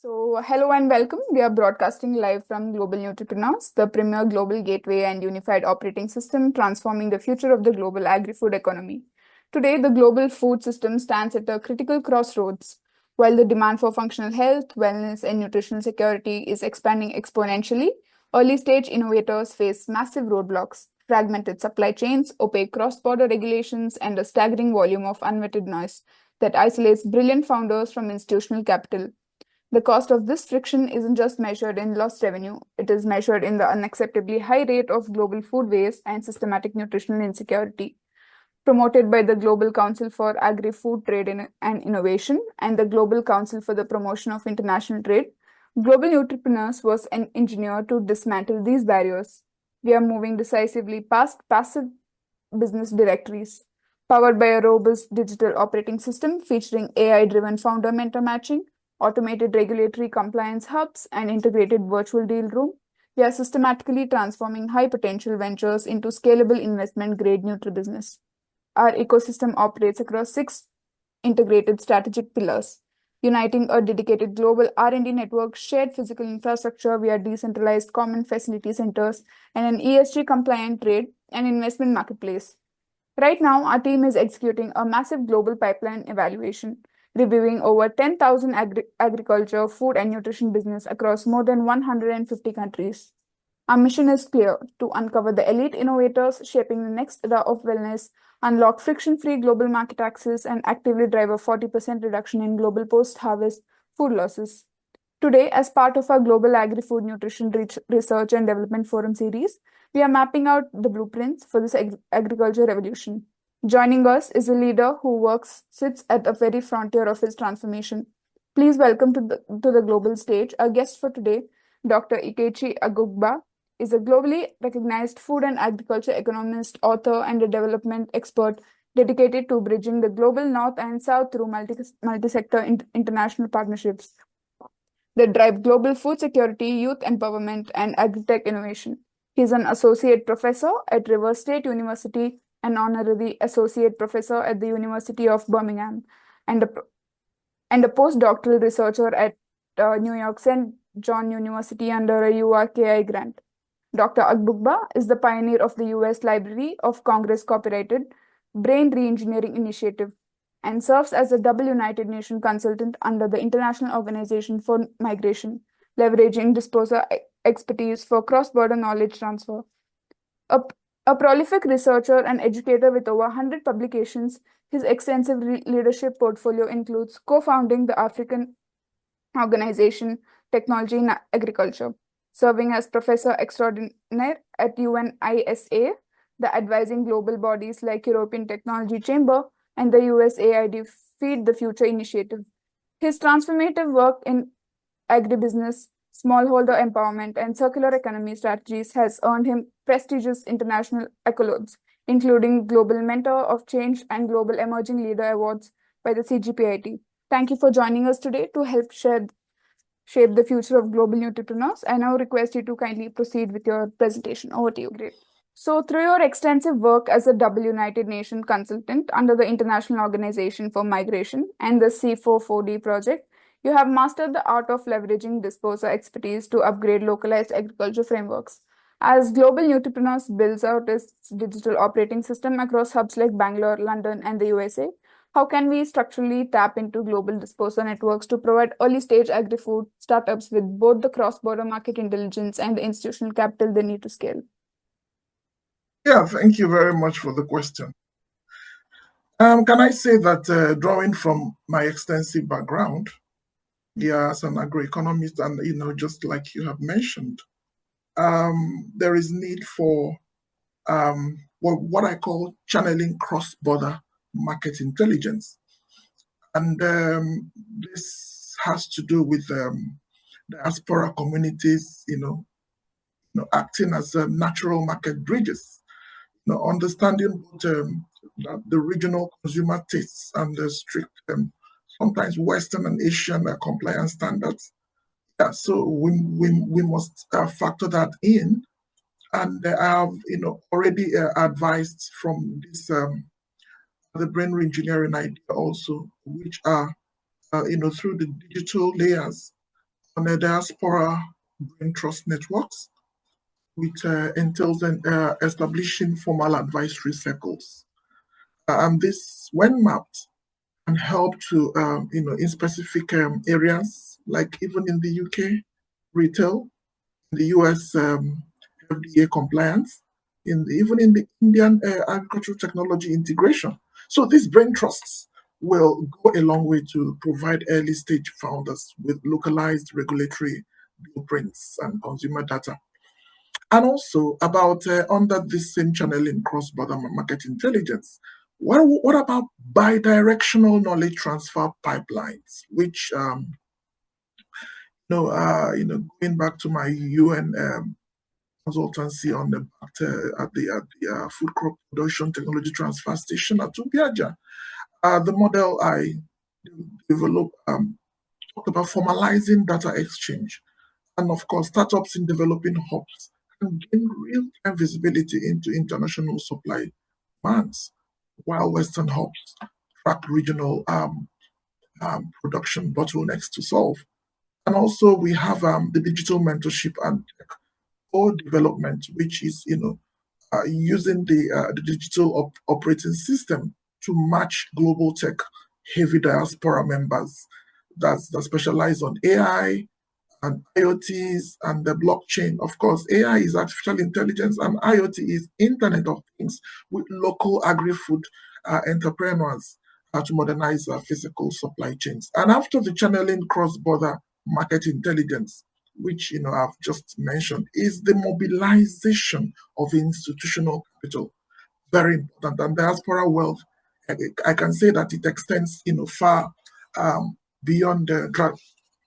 Hello and welcome. We are broadcasting live from GlobalNutriPreneurs, the premier global gateway and unified operating system transforming the future of the global agri-food economy. Today, the global food system stands at a critical crossroads. While the demand for functional health, wellness, and nutritional security is expanding exponentially, early-stage innovators face massive roadblocks, fragmented supply chains, opaque cross-border regulations, and a staggering volume of unvetted noise that isolates brilliant founders from institutional capital. The cost of this friction isn't just measured in lost revenue, it is measured in the unacceptably high rate of global food waste and systematic nutritional insecurity. Promoted by the Global Council for Agri-Food Trade and Innovation and the Global Council for the Promotion of International Trade, Global Nutripreneurs was engineered to dismantle these barriers. We are moving decisively past passive business directories. Powered by a robust digital operating system featuring AI-driven founder mentor matching, automated regulatory compliance hubs, and integrated virtual deal room, we are systematically transforming high potential ventures into scalable investment grade business. Our ecosystem operates across 6 integrated strategic pillars, uniting a dedicated global R&D network, shared physical infrastructure via decentralized common facility centers, and an ESG compliant trade and investment marketplace. Right now, our team is executing a massive global pipeline evaluation, reviewing over 10,000 agriculture, food, and nutrition business across more than 150 countries. Our mission is clear to uncover the elite innovators shaping the next era of wellness, unlock friction free global market access, and actively drive a 40% reduction in global post harvest food losses. Today, as part of our Global Agri-Food Nutrition Research and Development Forum series, we are mapping out the blueprints for this agriculture revolution. Joining us is a leader who sits at the very frontier of his transformation. Please welcome to the global stage our guest for today, Dr. Ikechi Agbugba, is a globally recognized food and agriculture economist, author, and a development expert dedicated to bridging the global north and south through multi-sector international partnerships that drive global food security, youth empowerment, and agri-tech innovation. He is an associate professor at Rivers State University, an honorary associate professor at the University of Birmingham, and a postdoctoral researcher at New York St. John University under a URKI grant. Dr. Agbugba is the pioneer of the US Library of Congress copyrighted Brain Reengineering Initiative and serves as a double United Nations consultant under the International Organization for Migration, leveraging disposer expertise for cross-border knowledge transfer. A prolific researcher and educator with over 100 publications, his extensive leadership portfolio includes co-founding the African Organization Technology in Agriculture, serving as Professor Extraordinaire at UNISA, the advising global bodies like European Technology Chamber and the USAID Feed the Future initiative. His transformative work in agribusiness, smallholder empowerment, and circular economy strategies has earned him prestigious international accolades, including Global Mentor of Change and Global Emerging Leader Awards by the CGPIT. Thank you for joining us today to help shape the future of global nutripreneurs. I now request you to kindly proceed with your presentation. Over to you. Great. So, through your extensive work as a double United Nations consultant under the International Organization for Migration and the C44D project, you have mastered the art of leveraging disposer expertise to upgrade localized agriculture frameworks. As Global Nutripreneurs builds out its digital operating system across hubs like Bangalore, London, and the USA, how can we structurally tap into global disposer networks to provide early-stage agri-food startups with both the cross-border market intelligence and the institutional capital they need to scale? Yeah, thank you very much for the question. Can I say that drawing from my extensive background, as an agroeconomist, and just like you have mentioned, there is need for what I call channeling cross-border market intelligence, and this has to do with diaspora communities, acting as natural market bridges. Understanding the regional consumer tastes and the strict, sometimes Western and Asian compliance standards. Yeah, so we must factor that in, and I have already advised from this the brain reengineering idea also, which are through the digital layers on the diaspora brain trust networks, which entails establishing formal advisory circles. And this, when mapped, can help to, in specific areas, like even in the UK, retail, in the US, FDA compliance, even in the Indian agricultural technology integration. So these brain trusts will go a long way to provide early stage founders with localized regulatory blueprints and consumer data. And also about under this same channel in cross-border market intelligence, what about bidirectional knowledge transfer pipelines, which going back to my UN consultancy on the at the food crop production technology transfer station at Tubiaja. The model I developed talked about formalizing data exchange, and of course, startups in developing hubs can gain real-time visibility into international supply demands, while Western hubs track regional production bottlenecks to solve. And also, we have the digital mentorship and co-development, which is using the digital operating system to match global tech heavy diaspora members that specialize on AI and IoTs and the blockchain. Of course, AI is artificial intelligence and IoT is Internet of Things with local agri-food entrepreneurs to modernize physical supply chains. And after the channeling cross-border market intelligence, which I've just mentioned, is the mobilization of institutional capital. Very important. And diaspora wealth, I can say that it extends far beyond the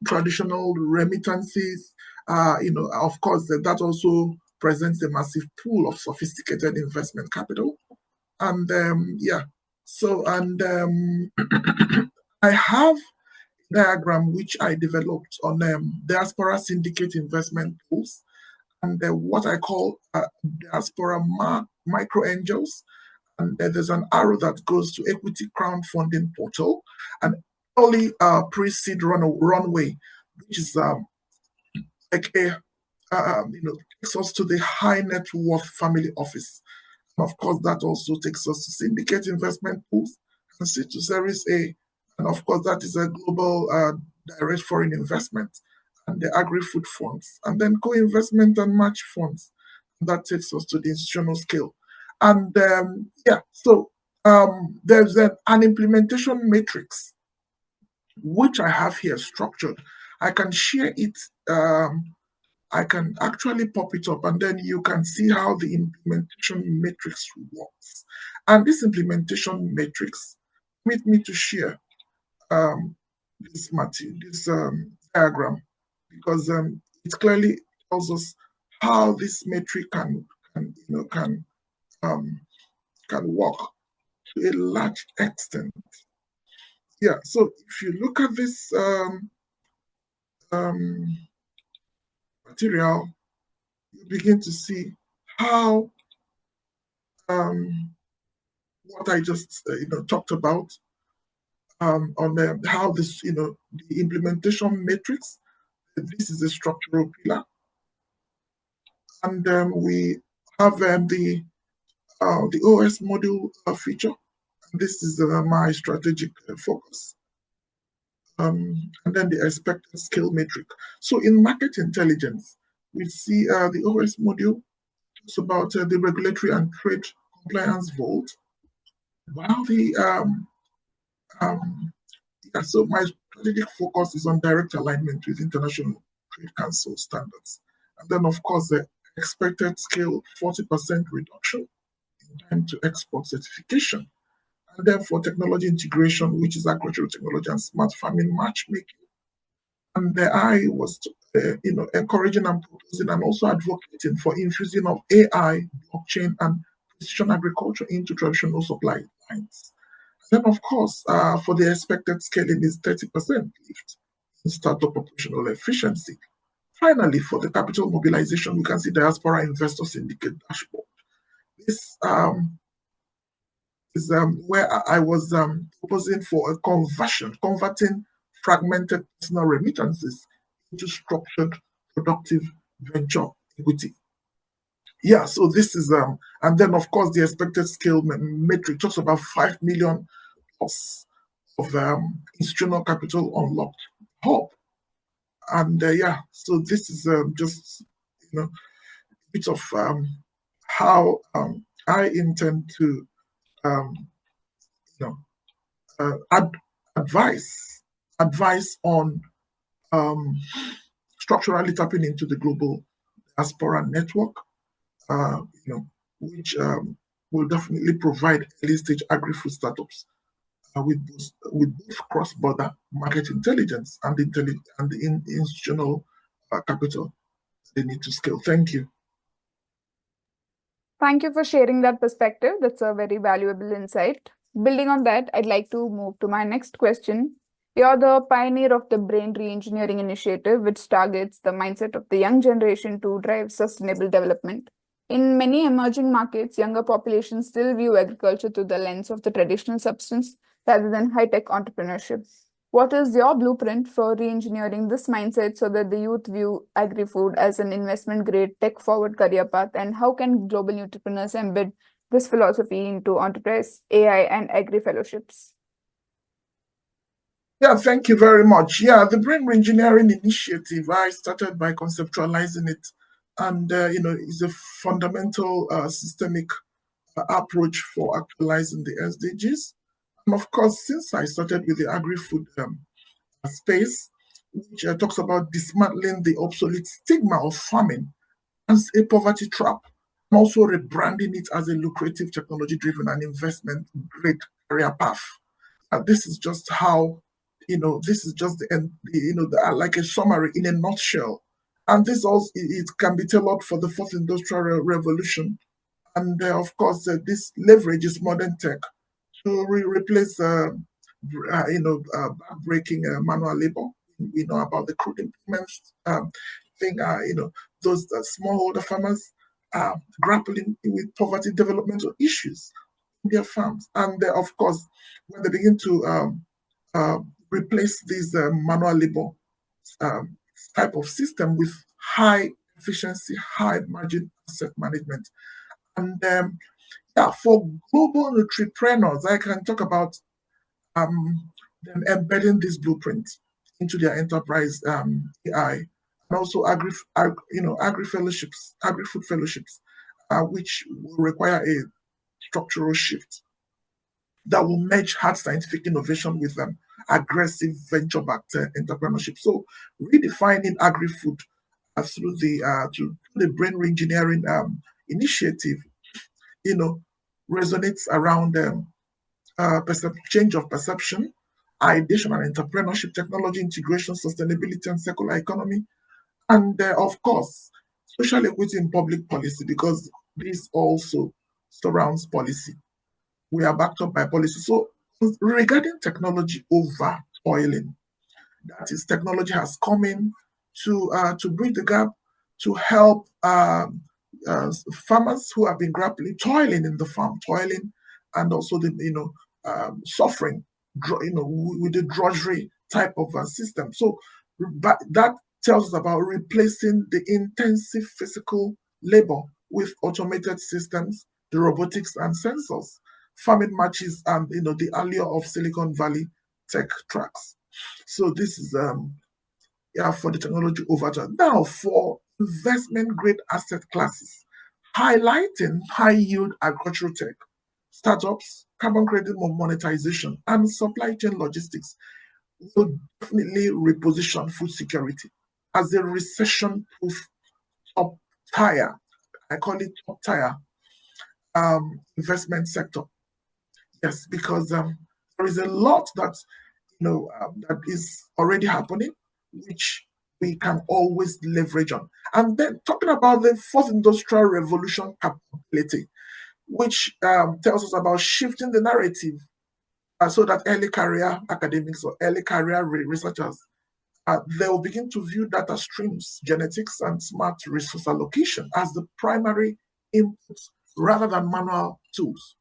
traditional remittances. Of course, that also presents a massive pool of sophisticated investment capital. And yeah, so and I have a diagram which I developed on diaspora syndicate investment pools and what I call diaspora micro angels. And there's an arrow that goes to equity crowdfunding portal and early pre-seed runway, which is like takes us to the high net worth family office. And of course, that also takes us to syndicate investment pools and C to Series A. And of course, that is a global direct foreign investment and the agri-food funds, and then co-investment and match funds. And that takes us to the institutional scale. And yeah, so there's an implementation matrix, which I have here structured. I can share it. I can actually pop it up and then you can see how the implementation matrix works. And this implementation matrix permit me to share this material, this diagram, because it clearly tells us how this metric um, can work to a large extent. Yeah. So if you look at this um, material, you begin to see how what I just talked about on how this the implementation matrix. This is a structural pillar, and we have the OS module feature. This is my strategic focus. And then the expected scale metric. So in market intelligence, we see the OS module. It's about the regulatory and trade compliance vault. While the yeah, so my strategic focus is on direct alignment with International Trade Council standards. And then, of course, the expected scale 40% reduction in time to export certification. And then for technology integration, which is agricultural technology and smart farming matchmaking. And I was, encouraging and proposing and also advocating for infusing of AI, blockchain, and precision agriculture into traditional supply lines. Then, of course, for the expected scaling is 30% lift in startup operational efficiency. Finally, for the capital mobilization, we can see diaspora investor syndicate dashboard. This is where I was proposing for a converting fragmented personal remittances into structured, productive venture equity. Yeah, so this is and then of course the expected scale metric talks about 5 million plus of institutional capital unlocked hub. And yeah, so this is just a bit of how I intend to um, you know advice on um, structurally tapping into the global diaspora network, uh, you know, which will definitely provide early stage agri-food startups with both cross-border market intelligence and the institutional capital they need to scale. Thank you. Thank you for sharing that perspective. That's a very valuable insight. Building on that, I'd like to move to my next question. You're the pioneer of the Brain Reengineering Initiative, which targets the mindset of the young generation to drive sustainable development. In many emerging markets, younger populations still view agriculture through the lens of the traditional substance rather than high tech entrepreneurship. What is your blueprint for re-engineering this mindset so that the youth view agri-food as an investment-grade, tech-forward career path? And how can global entrepreneurs embed this philosophy into enterprise, AI, and agri-fellowships? Yeah, thank you very much. Yeah, the Brain Reengineering Initiative, I started by conceptualizing it, and it's a fundamental systemic approach for actualizing the SDGs. And of course, since I started with the agri-food space, which talks about dismantling the obsolete stigma of farming as a poverty trap, and also rebranding it as a lucrative technology-driven and investment-grade career path. This is just how, this is just the end, like a summary in a nutshell. And this also, it can be tailored for the fourth industrial revolution. And of course, this leverages modern tech to replace, breaking manual labor. We know about the crude implements thing, those smallholder farmers are grappling with poverty developmental issues in their farms. And of course, when they begin to uh, replace this manual labor um, type of system with high efficiency, high margin asset management. And yeah, for global nutripreneurs, I can talk about them embedding this blueprint into their enterprise AI, and also agri fellowships, agri food fellowships, which will require a structural shift that will merge hard scientific innovation with aggressive venture-backed entrepreneurship. So redefining agri-food through the brain reengineering initiative, you know, resonates around change of perception, ideation and entrepreneurship, technology integration, sustainability and circular economy, and of course, social equity in public policy, because this also surrounds policy. We are backed up by policy. So regarding technology over toiling, that is, technology has come in to bridge the gap, to help farmers who have been grappling, toiling in the farm, toiling, and also the suffering, with the drudgery type of system. So, but that tells us about replacing the intensive physical labor with automated systems, the robotics and sensors. Farming matches and the allure of Silicon Valley tech tracks. So this is yeah, for the technology overture. Now for investment grade asset classes, highlighting high yield agricultural tech, startups, carbon credit monetization, and supply chain logistics will definitely reposition food security as a recession proof top tier. I call it top tier investment sector. Yes, because there is a lot that is already happening, which we can always leverage on. And then talking about the fourth industrial revolution capability, which tells us about shifting the narrative so that early career academics or early career researchers they will begin to view data streams, genetics, and smart resource allocation as the primary inputs rather than manual tools.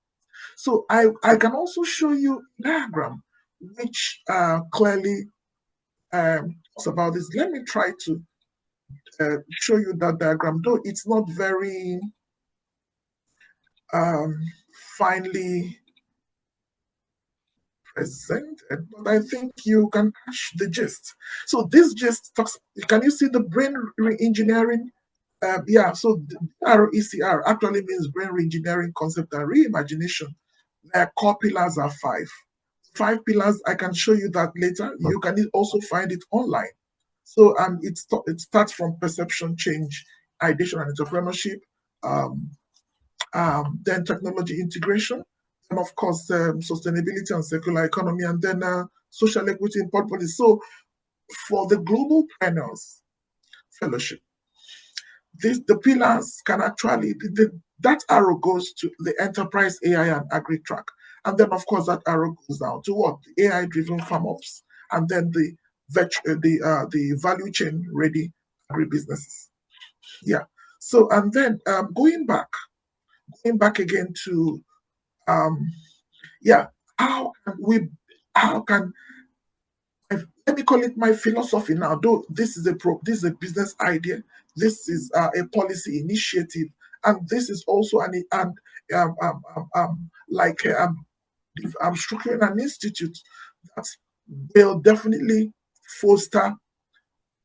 So I can also show you a diagram which clearly talks about this. Let me try to show you that diagram, though it's not very finely presented, but I think you can catch the gist. So this gist talks, can you see the brain re-engineering? Yeah, so RECR actually means brain re-engineering concept and reimagination. Their core pillars are five. Five pillars, I can show you that later. You can also find it online. So it starts from perception change, ideation and entrepreneurship, um, then technology integration, and of course sustainability and circular economy, and then social equity in port policy. So for the GlobalPreneurs Fellowship, the pillars can actually, that arrow goes to the enterprise AI and agri track. And then, of course, that arrow goes down to what? The AI-driven farm ops, and then the value chain ready agribusinesses. Yeah. So, and then going back again to yeah, how can we, how can let me call it my philosophy now. Though this is a business idea, this is a policy initiative, and this is also like I'm structuring an institute that will definitely foster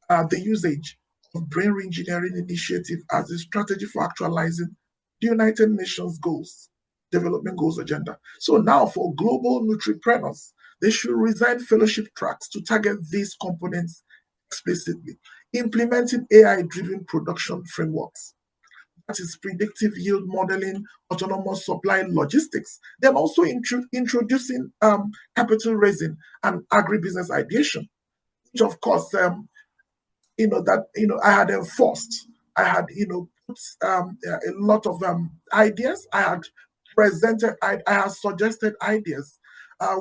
the usage of brain reengineering initiative as a strategy for actualizing the United Nations goals, development goals agenda. So now for global nutripreneurs, they should resign fellowship tracks to target these components explicitly, implementing AI-driven production frameworks. That is predictive yield modeling, autonomous supply logistics. Then also introducing capital raising and agribusiness ideation, which of course I had enforced. I had put a lot of ideas. I had presented. I had suggested ideas,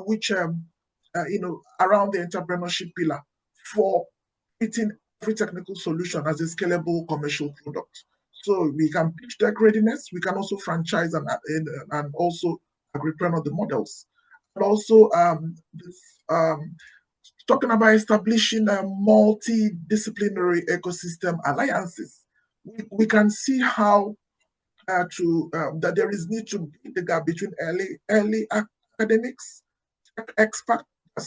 which around the entrepreneurship pillar for fitting every technical solution as a scalable commercial product. So we can pitch tech readiness. We can also franchise and also agripreneur the models, and also talking about establishing a multidisciplinary ecosystem alliances. We can see how that there is need to bridge the gap between early academics, experts,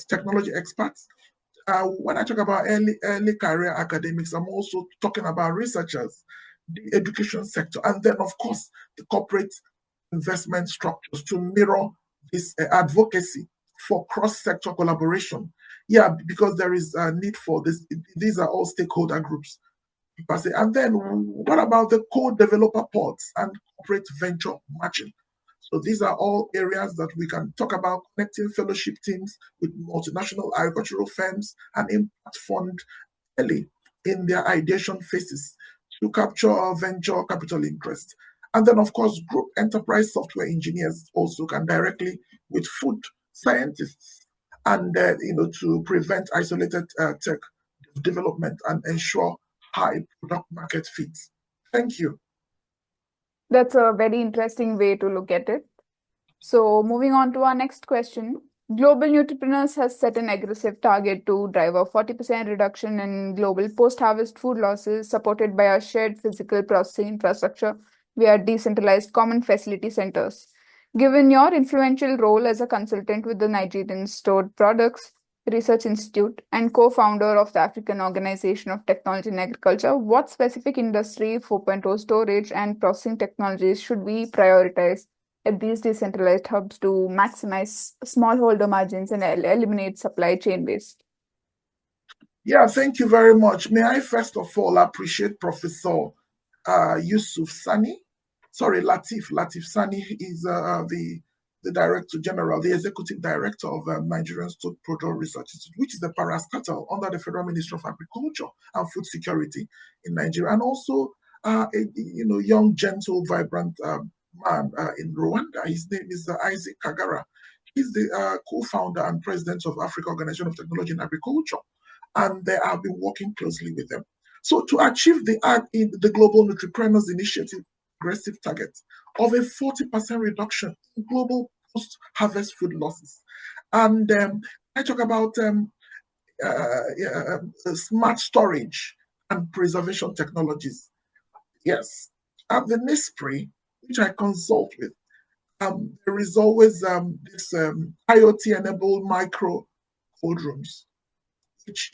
technology experts. When I talk about early career academics, I'm also talking about researchers, the education sector, and then of course the corporate investment structures to mirror this advocacy for cross-sector collaboration. Yeah, because there is a need for this. These are all stakeholder groups. And then what about the co-developer pods and corporate venture matching? So these are all areas that we can talk about, connecting fellowship teams with multinational agricultural firms and impact fund early in their ideation phases to capture venture capital interest. And then, of course, group enterprise software engineers also can directly with food scientists and to prevent isolated tech development and ensure high product market fit. Thank you. That's a very interesting way to look at it. So, moving on to our next question. Global Nutripreneurs has set an aggressive target to drive a 40% reduction in global post harvest food losses, supported by a shared physical processing infrastructure via decentralized common facility centers. Given your influential role as a consultant with the Nigerian Stored Products Research Institute and co founder of the African Organization of Technology in Agriculture, what specific industry 4.0 storage and processing technologies should we prioritize at these decentralized hubs to maximize smallholder margins and eliminate supply chain waste? Yeah, thank you very much. May I first of all appreciate Professor Yusuf Sani. Sorry, Latif Sani is the Director General, the Executive Director of Nigerian Stored Product Research Institute, which is the parastatal under the Federal Ministry of Agriculture and Food Security in Nigeria, and also a young, gentle, vibrant man in Rwanda. His name is Isaac Kagara. He's the co-founder and president of Africa Organization of Technology in Agriculture, and they have been working closely with them. So to achieve the Global Nutripreneurs Initiative aggressive target of a 40% reduction in global post-harvest food losses. And I talk about smart storage and preservation technologies. Yes. At the NISPRI, which I consult with, there is always this IoT-enabled micro cold rooms, which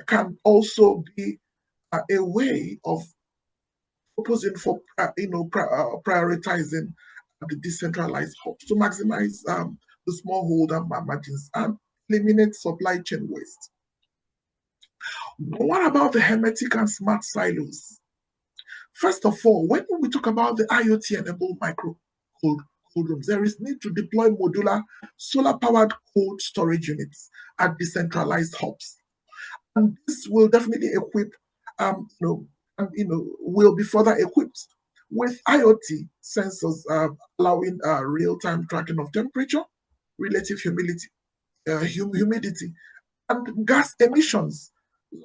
can also be a way of proposing for prioritizing the decentralized hubs to maximize the smallholder margins and eliminate supply chain waste. What about the hermetic and smart silos? First of all, when we talk about the IoT-enabled micro cold rooms, there is need to deploy modular solar-powered cold storage units at decentralized hubs, and this will definitely equip, will be further equipped with IoT sensors allowing real-time tracking of temperature, relative humidity, and gas emissions,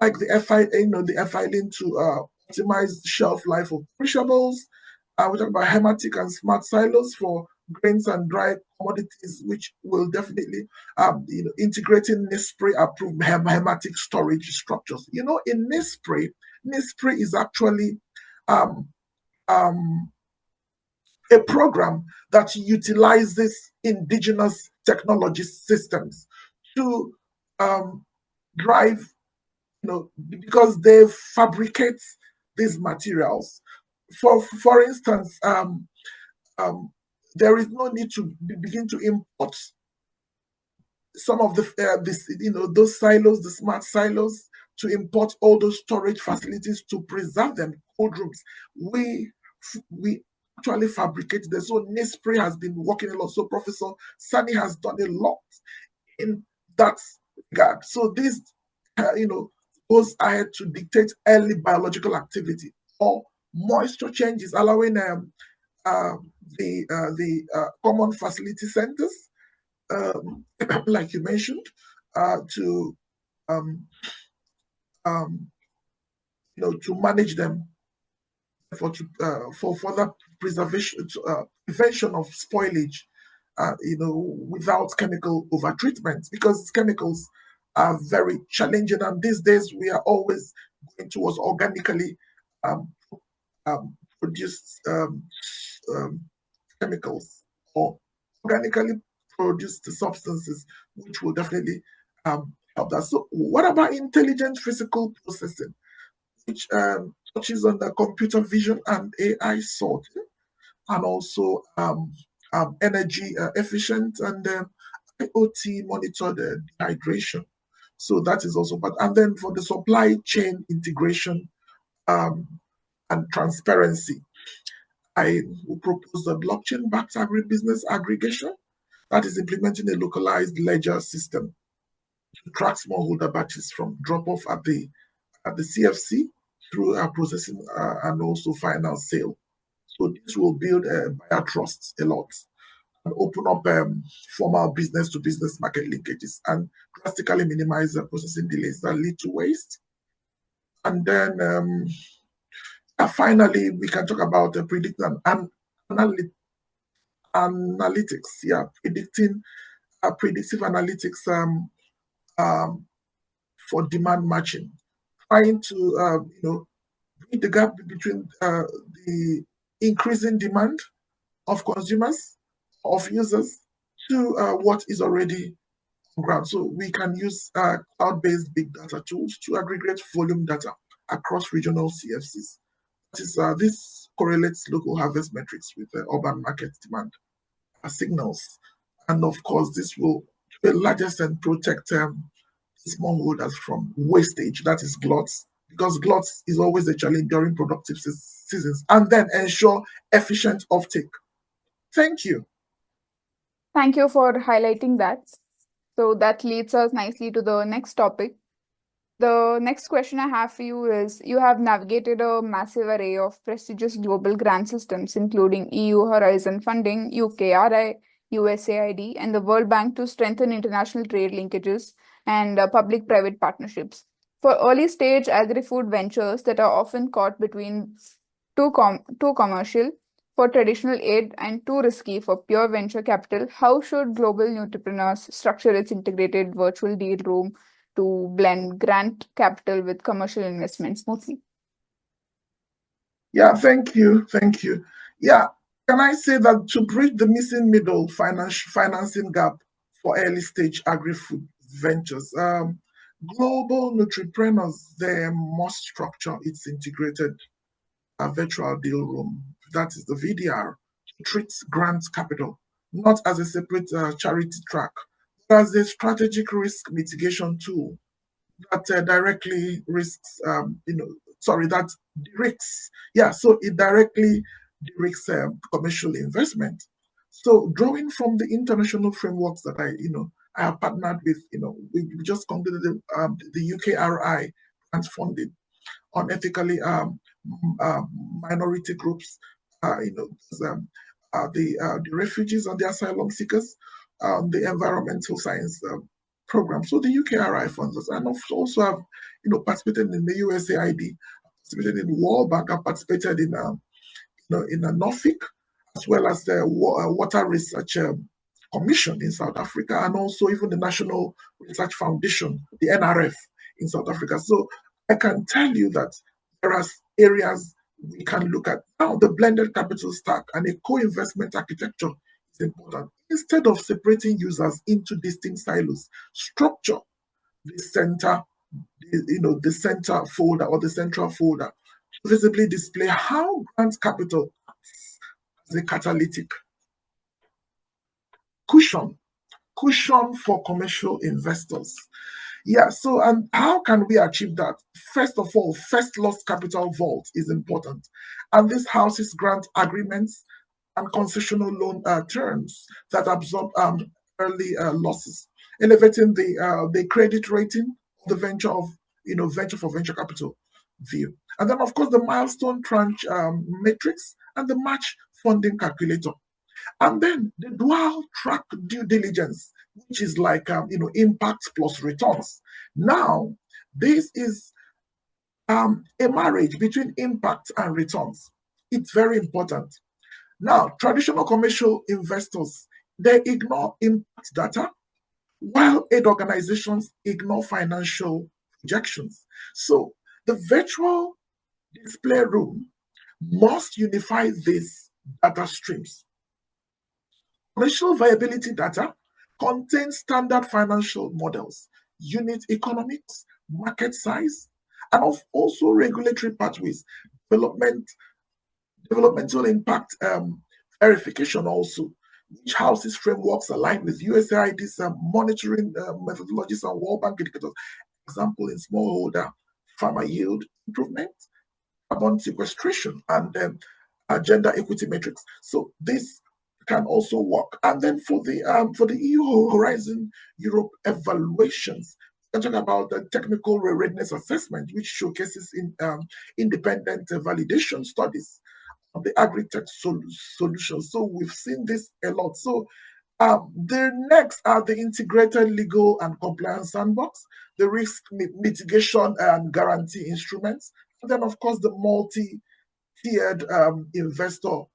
like the FIling to optimize shelf life of perishables. We talk about hermetic and smart silos for grains and dry commodities, which will definitely, integrating NISPRI approved hermetic storage structures. In NISPRI is actually um, um, a program that utilizes indigenous technology systems to drive, because they fabricate these materials. For instance, there is no need to begin to import some of those silos, the smart silos, to import all those storage facilities to preserve them, cold rooms. We actually fabricate this. So NISPRI has been working a lot. So Professor Sani has done a lot in that regard. So this, goes ahead to dictate early biological activity or moisture changes, allowing the common facility centers, like you mentioned, to um, um, to manage them for further preservation, prevention of spoilage, without chemical overtreatment, because chemicals are very challenging, and these days we are always going towards organically um, produced um, chemicals or organically produced substances, which will definitely help that. So, what about intelligent physical processing, which touches on the computer vision and AI sorting, and also energy efficient and IoT monitored dehydration. So that is also part. And then for the supply chain integration um, and transparency, I will propose the blockchain-backed agribusiness aggregation that is implementing a localized ledger system to track smallholder batches from drop-off at the CFC through processing and also final sale. So this will build buyer trust a lot and open up formal business-to-business market linkages and drastically minimize processing delays that lead to waste. And then finally, we can talk about predicting and analytics. Yeah, predictive analytics for demand matching, trying to bridge the gap between the increasing demand of consumers, of users, to what is already on ground. So we can use cloud-based big data tools to aggregate volume data across regional CFCs. This correlates local harvest metrics with urban market demand signals. And of course, this will, to the largest extent, protect smallholders from wastage, that is gluts, because gluts is always a challenge during productive seasons, and then ensure efficient offtake. Thank you. Thank you for highlighting that. So that leads us nicely to the next topic. The next question I have for you is, you have navigated a massive array of prestigious global grant systems, including EU Horizon funding, UKRI, USAID, and the World Bank to strengthen international trade linkages and public private partnerships. For early stage agri food ventures that are often caught between too commercial for traditional aid and too risky for pure venture capital, how should global entrepreneurs structure its integrated virtual deal room to blend grant capital with commercial investment smoothly? Yeah, thank you. Thank you. Yeah, can I say that to bridge the missing middle financing gap for early stage agri-food ventures, GlobalNutriPreneurs, they must structure its integrated virtual deal room, that is the VDR, treats grant capital not as a separate charity track, but as a strategic risk mitigation tool that directly risks, that directs, so it directly directs commercial investment. So drawing from the international frameworks that I have partnered with, we just concluded the UKRI grant funding on ethically minority groups, the refugees and the asylum seekers, the environmental science program. So the UKRI funds us, and also have participated in the USAID, participated in World Bank, and participated in a Norfolk, as well as the Water Research Commission in South Africa, and also even the National Research Foundation, the NRF in South Africa. So I can tell you that there are areas we can look at. Now, the blended capital stack and a co-investment architecture is important. Instead of separating users into distinct silos, structure the center, the center folder or the central folder to visibly display how grant capital acts as a catalytic cushion for commercial investors. Yeah, so and how can we achieve that? First of all, first loss capital vault is important. And this houses grant agreements and concessional loan terms that absorb early losses, elevating the credit rating of the venture for venture capital view. And then, of course, the milestone tranche matrix and the match funding calculator. And then the dual track due diligence, which is like impact plus returns. Now, this is a marriage between impact and returns. It's very important. Now, traditional commercial investors, they ignore impact data, while aid organizations ignore financial projections. So the virtual display room must unify these data streams. Commercial viability data contains standard financial models, unit economics, market size, and also regulatory pathways, developmental impact verification also, which houses frameworks aligned with USAID's monitoring methodologies and World Bank indicators. Example in smallholder farmer yield improvement, carbon sequestration, and gender equity metrics. So this can also work. And then for the EU Horizon Europe evaluations, we can talk about the technical readiness assessment, which showcases independent validation studies of the agri-tech solutions. So we've seen this a lot. So the next are the integrated legal and compliance sandbox, the risk mitigation and guarantee instruments, and then of course the multi-tiered investor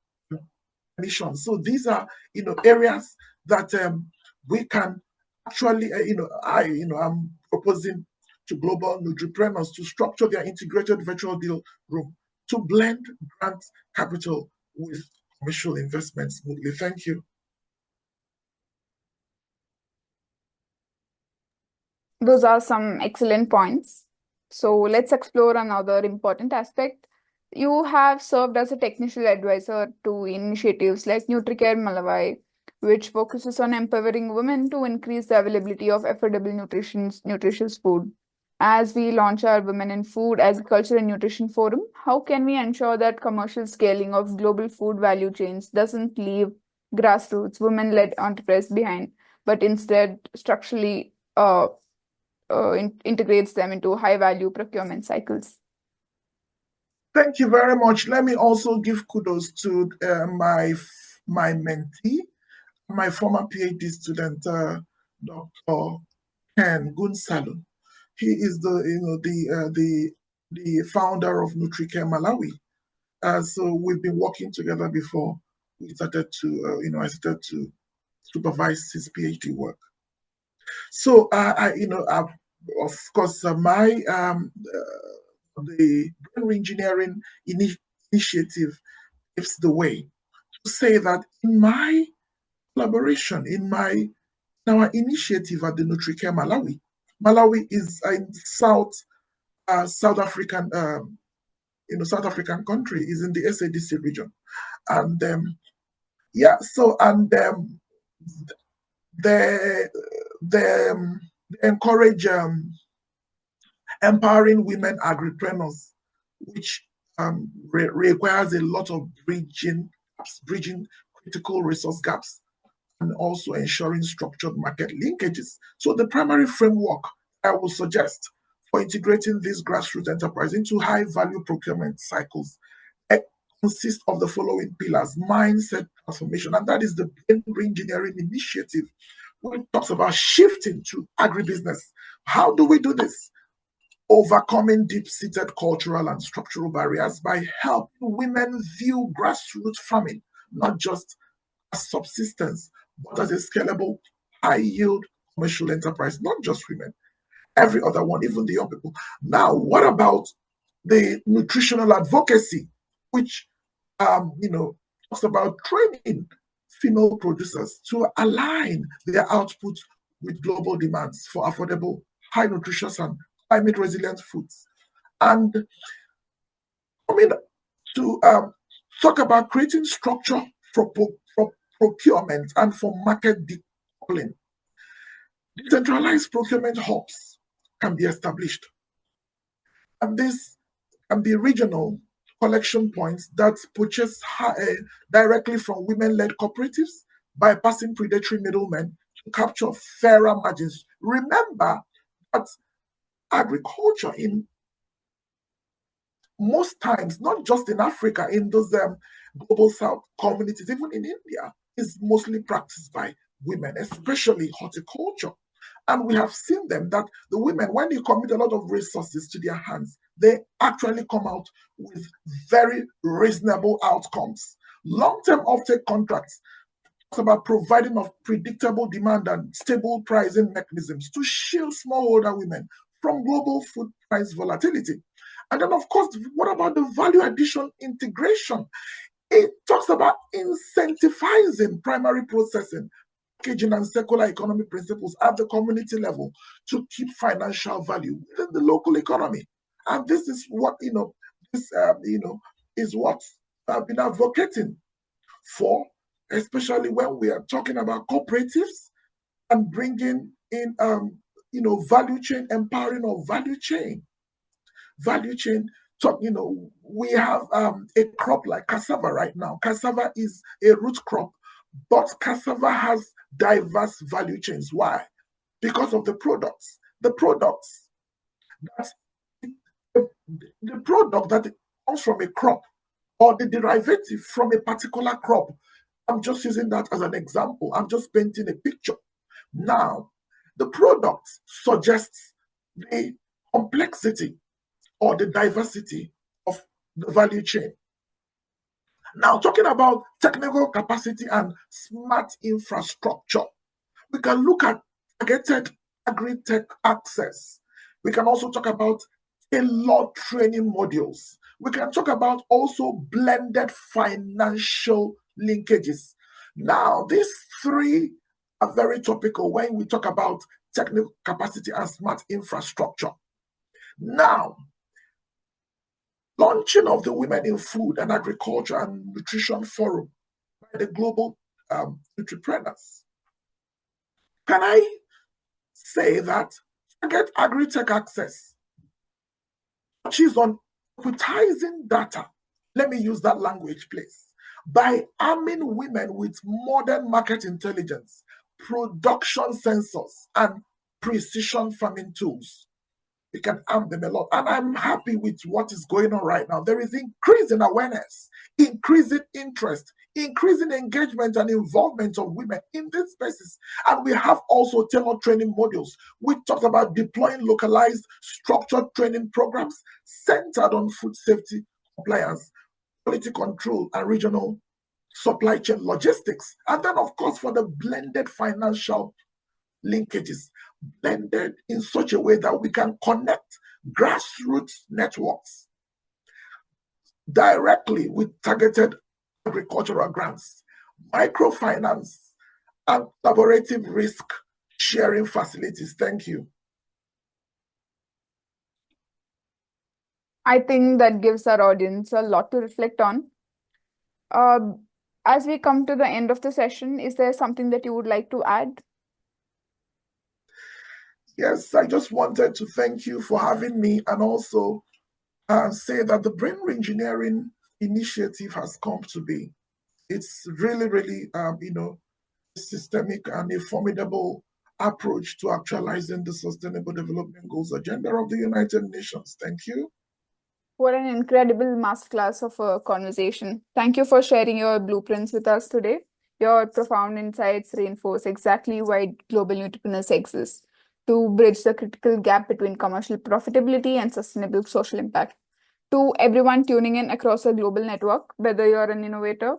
mission. So these are areas that we can actually I'm proposing to GlobalNutriPreneurs to structure their integrated virtual deal room to blend grant capital with commercial investment smoothly. Thank you. Those are some excellent points. So let's explore another important aspect. You have served as a technical advisor to initiatives like NutriCare Malawi, which focuses on empowering women to increase the availability of affordable nutritious food. As we launch our Women in Food, Agriculture and Nutrition Forum, how can we ensure that commercial scaling of global food value chains doesn't leave grassroots, women-led enterprise behind, but instead structurally integrates them into high-value procurement cycles? Thank you very much. Let me also give kudos to my mentee, my former PhD student, Dr. Ken Gunsalu. He is the founder of NutriCare Malawi. So we've been working together before we started to I started to supervise his PhD work. So of course, the brain engineering initiative gives the way to say that in my collaboration, in our initiative at the NutriCare Malawi. Malawi is in South African, South African country, is in the SADC region, and yeah, so and they encourage empowering women agripreneurs, which requires a lot of bridging critical resource gaps and also ensuring structured market linkages. So the primary framework I will suggest for integrating this grassroots enterprise into high-value procurement cycles consists of the following pillars: mindset transformation, and that is the brain reengineering initiative, which talks about shifting to agribusiness. How do we do this? Overcoming deep-seated cultural and structural barriers by helping women view grassroots farming not just as subsistence, but as a scalable, high-yield commercial enterprise, not just women, every other one, even the young people. Now, what about the nutritional advocacy, which talks about training female producers to align their output with global demands for affordable, high nutritious, and climate resilient foods. And coming to talk about creating structure for procurement and for market decoupling. Decentralized procurement hubs can be established. And this can be regional collection points that purchase directly from women-led cooperatives, bypassing predatory middlemen to capture fairer margins. Remember that agriculture in most times, not just in Africa, in those global south communities, even in India, is mostly practiced by women, especially horticulture. And we have seen them that the women, when they commit a lot of resources to their hands, they actually come out with very reasonable outcomes. Long-term offtake contracts talks about providing of predictable demand and stable pricing mechanisms to shield smallholder women from global food price volatility. And then, of course, what about the value addition integration? It talks about incentivizing primary processing, packaging, and circular economy principles at the community level to keep financial value within the local economy. And this is what is what I've been advocating for, especially when we are talking about cooperatives and bringing in value chain, empowering of value chain. So, we have a crop like cassava right now. Cassava is a root crop, but cassava has diverse value chains. Why? Because of the products. The product that comes from a crop or the derivative from a particular crop. I'm just using that as an example. I'm just painting a picture. Now, the product suggests the complexity or the diversity of the value chain. Now, talking about technical capacity and smart infrastructure, we can look at targeted agri-tech access. We can also talk about tailored training modules. We can talk about also blended financial linkages. Now, these three are very topical when we talk about technical capacity and smart infrastructure. Now, launching of the Women in Food and Agriculture and Nutrition Forum by the Global Nutripreneurs. Can I say that target agri-tech access touches on equitizing data? Let me use that language, please. By arming women with modern market intelligence, production sensors, and precision farming tools, we can arm them a lot. And I'm happy with what is going on right now. There is increasing awareness, increasing interest, increasing engagement and involvement of women in these spaces. And we have also tailored training modules. We talked about deploying localized structured training programs centered on food safety compliance, quality control, and regional supply chain logistics. And then, of course, for the blended financial linkages blended in such a way that we can connect grassroots networks directly with targeted agricultural grants, microfinance, and collaborative risk sharing facilities. Thank you. I think that gives our audience a lot to reflect on. As we come to the end of the session, is there something that you would like to add? Yes, I just wanted to thank you for having me and also say that the brain reengineering initiative has come to be. It's really, really, systemic and a formidable approach to actualizing the Sustainable Development Goals agenda of the United Nations. Thank you. What an incredible masterclass of a conversation. Thank you for sharing your blueprints with us today. Your profound insights reinforce exactly why global entrepreneurs exist to bridge the critical gap between commercial profitability and sustainable social impact. To everyone tuning in across a global network, whether you're an innovator,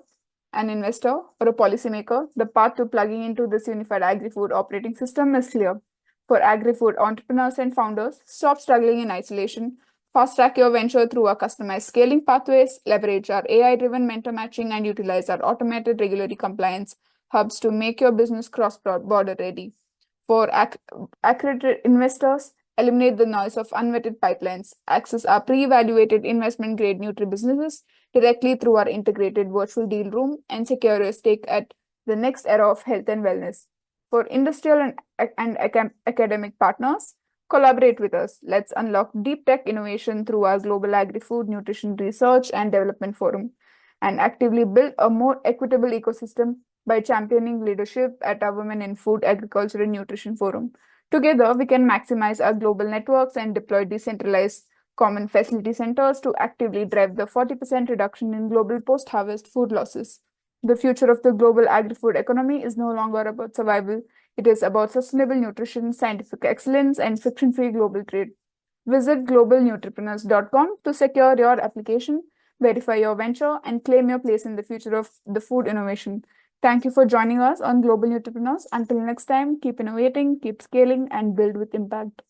an investor, or a policymaker, the path to plugging into this unified agri-food operating system is clear. For agri-food entrepreneurs and founders, stop struggling in isolation. Fast track your venture through our customized scaling pathways, leverage our AI-driven mentor matching, and utilize our automated regulatory compliance hubs to make your business cross-border ready. For accredited investors, eliminate the noise of unvetted pipelines. Access our pre-evaluated investment-grade Nutri businesses directly through our integrated virtual deal room and secure your stake at the next era of health and wellness. For industrial and academic partners, collaborate with us. Let's unlock deep tech innovation through our Global Agri-Food Nutrition Research and Development Forum and actively build a more equitable ecosystem by championing leadership at our Women in Food, Agriculture, and Nutrition Forum. Together, we can maximize our global networks and deploy decentralized common facility centers to actively drive the 40% reduction in global post-harvest food losses. The future of the global agri-food economy is no longer about survival. It is about sustainable nutrition, scientific excellence, and friction-free global trade. Visit globalnutripreneurs.com to secure your application, verify your venture, and claim your place in the future of the food innovation. Thank you for joining us on Global Nutripreneurs. Until next time, keep innovating, keep scaling, and build with impact.